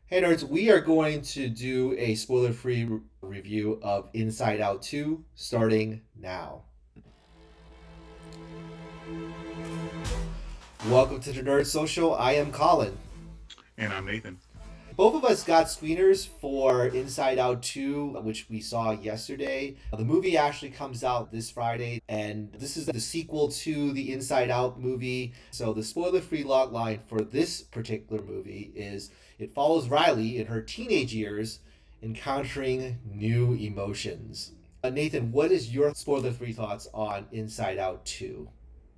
Hey nerds, we are going to do a spoiler-free review of Inside Out 2 starting now. Welcome to the Nerd Social. I am Colin. And I'm Nathan. Both of us got screeners for Inside Out 2, which we saw yesterday. The movie actually comes out this Friday, and this is the sequel to the Inside Out movie. So, the spoiler free log line for this particular movie is it follows Riley in her teenage years encountering new emotions. Nathan, what is your spoiler free thoughts on Inside Out 2?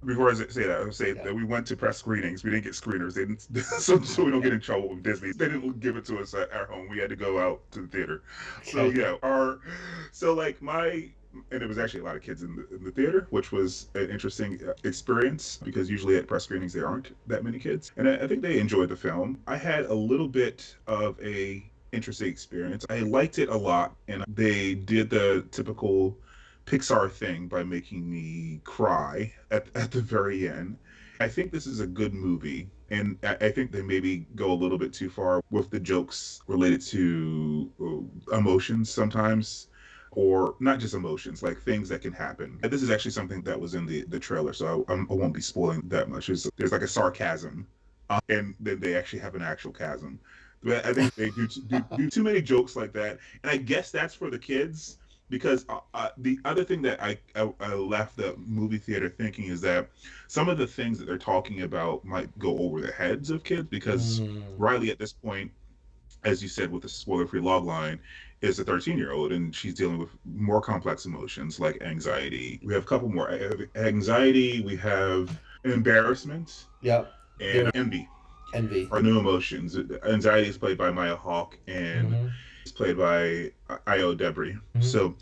Before I say that, I would say Yeah. that we went to press screenings. We didn't get screeners. They didn't, so we don't get in trouble with Disney. They didn't give it to us at our home. We had to go out to the theater. So Okay. yeah, so like and it was actually a lot of kids in the theater, which was an interesting experience because usually at press screenings there aren't that many kids, and I think they enjoyed the film. I had a little bit of a interesting experience. I liked it a lot, and they did the typical Pixar thing by making me cry at the very end. I think this is a good movie, and I think they maybe go a little bit too far with the jokes related to emotions sometimes, or not just emotions, like things that can happen. This is actually something that was in the trailer, so I won't be spoiling that much. There's like a sarcasm, and then they actually have an actual chasm. But I think they do too many jokes like that, and I guess that's for the kids because the other thing that I left the movie theater thinking is that some of the things that they're talking about might go over the heads of kids because Mm, Riley at this point, as you said with the spoiler-free log line, is a 13-year-old and she's dealing with more complex emotions like anxiety. We have a couple more anxiety. We have embarrassment yep. and There. envy Envy. are new emotions. Anxiety is played by Maya Hawke and Mm-hmm. it's played by Io Debris. Mm-hmm. So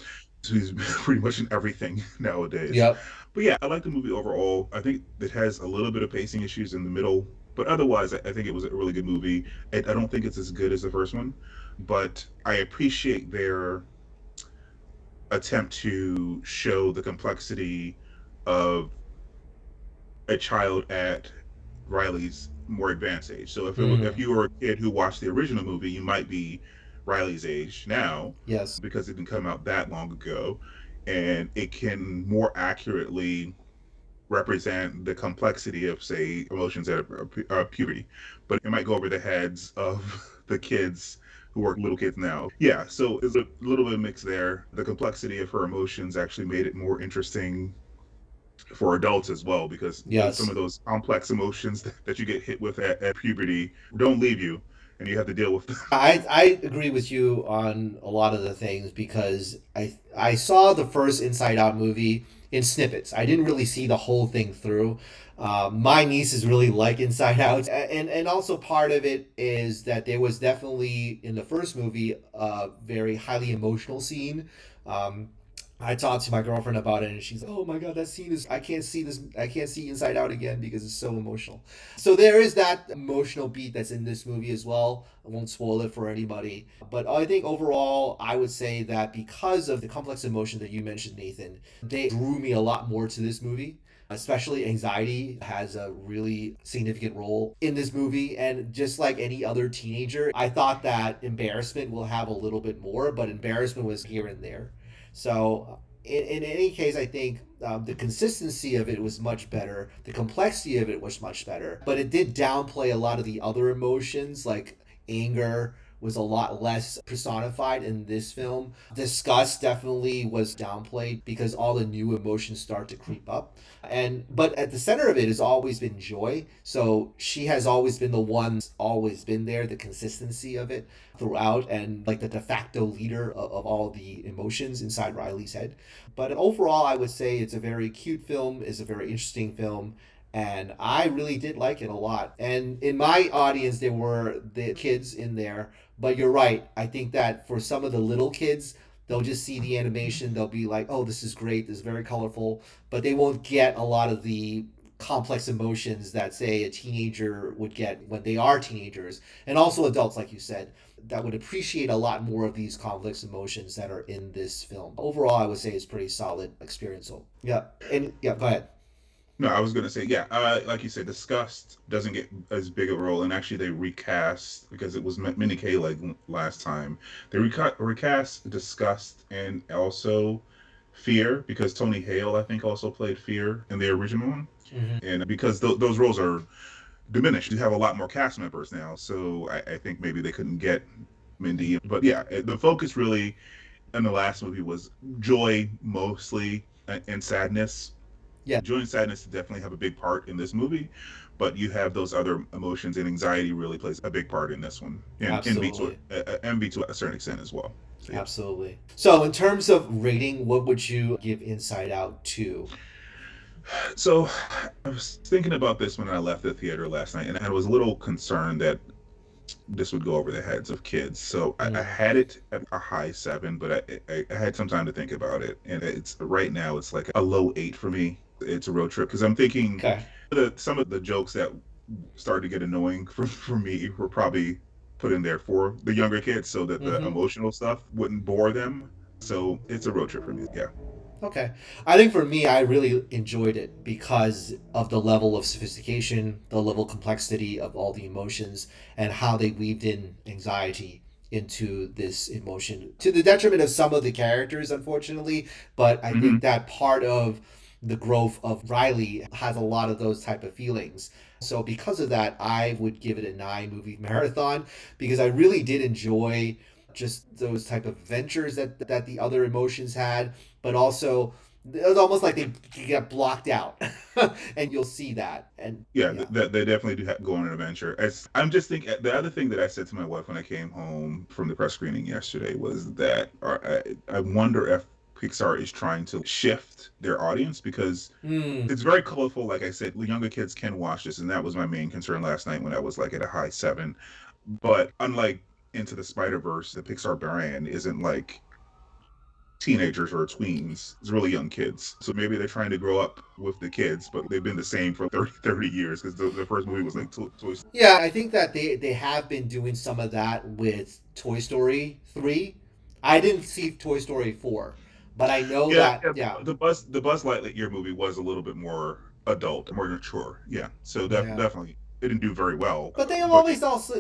he's pretty much in everything nowadays. Yep. But yeah, I like the movie overall. I think it has a little bit of pacing issues in the middle, but otherwise, I think it was a really good movie. I don't think it's as good as the first one, but I appreciate their attempt to show the complexity of a child at Riley's more advanced age. So if Mm. you were a kid who watched the original movie, you might be Riley's age now Yes. because it didn't come out that long ago, and it can more accurately represent the complexity of, say, emotions at puberty. But it might go over the heads of the kids who are little kids now. Yeah, so there's a little bit of mix there. The complexity of her emotions actually made it more interesting for adults as well because some Yes. of those complex emotions that you get hit with at puberty don't leave you and you have to deal with them. I agree with you on a lot of the things because I saw the first Inside Out movie in snippets. I didn't really see the whole thing through. My nieces really like Inside Out, and also part of it is that there was definitely in the first movie a very highly emotional scene. Um, I talked to my girlfriend about it, and she's like, "Oh my god, that scene is! I can't see this. I can't see Inside Out again because it's so emotional." So there is that emotional beat that's in this movie as well. I won't spoil it for anybody, but I think overall, I would say that because of the complex emotion that you mentioned, Nathan, they drew me a lot more to this movie. Especially anxiety has a really significant role in this movie. And just like any other teenager, I thought that embarrassment will have a little bit more, but embarrassment was here and there. So in any case, I think the consistency of it was much better. The complexity of it was much better, but it did downplay a lot of the other emotions, like anger was a lot less personified in this film. Disgust definitely was downplayed because all the new emotions start to creep up. And but at the center of it has always been joy. So she has always been the one always been there, the consistency of it throughout and like the de facto leader of all the emotions inside Riley's head. But overall I would say it's a very cute film, it's a very interesting film, and I really did like it a lot. And in my audience, there were the kids in there, but you're right. I think that for some of the little kids, they'll just see the animation, they'll be like, "Oh, this is great. This is very colorful," but they won't get a lot of the complex emotions that say a teenager would get when they are teenagers, and also adults, like you said, that would appreciate a lot more of these complex emotions that are in this film. Overall, I would say it's pretty solid experience. So yeah, and yeah, go ahead. No, I was gonna say, yeah, like you said, Disgust doesn't get as big a role, and actually they recast because it was Minnie K like last time. They recast Disgust and also Fear because Tony Hale I think also played Fear in the original one, Hmm. and because those roles are diminished, you have a lot more cast members now, so I think maybe they couldn't get Mindy, but yeah, the focus really in the last movie was joy mostly and sadness. Yeah, Joy and sadness definitely have a big part in this movie, but you have those other emotions, and anxiety really plays a big part in this one, and absolutely. envy to a certain extent as well. So yeah. Absolutely. So, in terms of rating, what would you give Inside Out to? So I was thinking about this when I left the theater last night, and I was a little concerned that this would go over the heads of kids. So I Mm. had it at a high 7, but I had some time to think about it, and it's right now it's like a low 8 for me. It's a road trip because I'm thinking Okay. some of the jokes that started to get annoying for me were probably put in there for the younger kids so that the Mm-hmm. emotional stuff wouldn't bore them. So it's a road trip for me. Yeah. Okay. I think for me, I really enjoyed it because of the level of sophistication, the level of complexity of all the emotions, and how they weaved in anxiety into this emotion to the detriment of some of the characters, unfortunately. But I Hmm. think that part of the growth of Riley has a lot of those type of feelings. So because of that, I would give it a 9 movie marathon because I really did enjoy just those type of ventures that the other emotions had, but also it's almost like they get blocked out, and you'll see that. And Yeah, yeah. they definitely do go on an adventure. I'm just thinking the other thing that I said to my wife when I came home from the press screening yesterday was that I wonder if Pixar is trying to shift their audience because Mm, it's very colorful. Like I said, younger kids can watch this, and that was my main concern last night when I was like at a high 7. But unlike Into the Spider Verse, the Pixar brand isn't like teenagers or tweens. It's really young kids. So maybe they're trying to grow up with the kids, but they've been the same for 30 years because the first movie was like Toy Story. yeah, I think that they have been doing some of that with Toy Story 3. I didn't see Toy Story 4, but I know Yeah, that yeah. yeah. The Buzz Lightyear movie was a little bit more adult, more mature. Yeah, so Yeah. definitely it didn't do very well. But But yeah,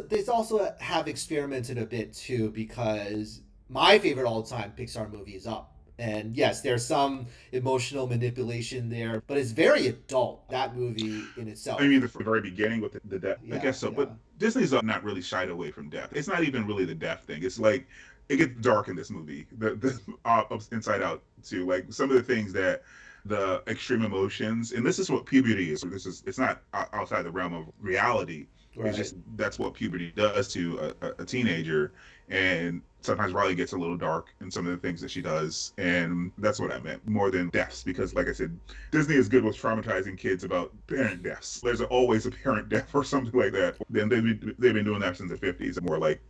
they also have experimented a bit too because my favorite all time Pixar movie is Up. And yes, there's some emotional manipulation there, but it's very adult, that movie in I itself. mean, the very beginning with the death, I Yeah, guess so. But yeah. Disney's not really shied away from death. It's not even really the death thing. It's like it gets dark in this movie. The Inside Out too. Like some of the things that the extreme emotions, and this is what puberty is. This is it's not outside the realm of reality. It's Right. just that's what puberty does to a teenager, and sometimes Riley gets a little dark in some of the things that she does, and that's what I meant more than deaths because, like I said, Disney is good with traumatizing kids about parent deaths. There's always a parent death or something like that. Then they've been doing that since the 50s. More like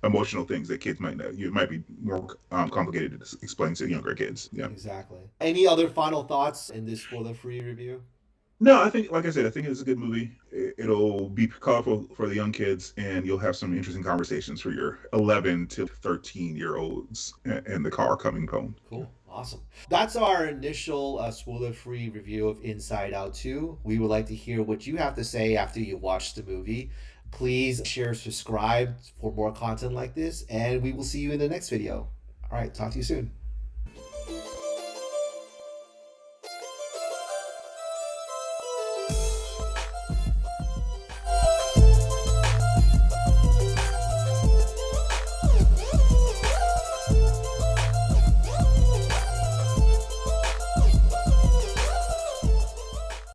emotional things that kids might know. It might be more complicated to explain to younger kids. Yeah. Exactly. Any other final thoughts in this spoiler free review? No, I think, like I said, I think it's a good movie. It'll be colorful for the young kids, and you'll have some interesting conversations for your 11 to 13-year olds in the car coming home. Yeah. Cool. Awesome. That's our initial spoiler free review of Inside Out 2. We would like to hear what you have to say after you watch the movie. Please share, subscribe for more content like this, and we will see you in the next video. All right, talk to you soon.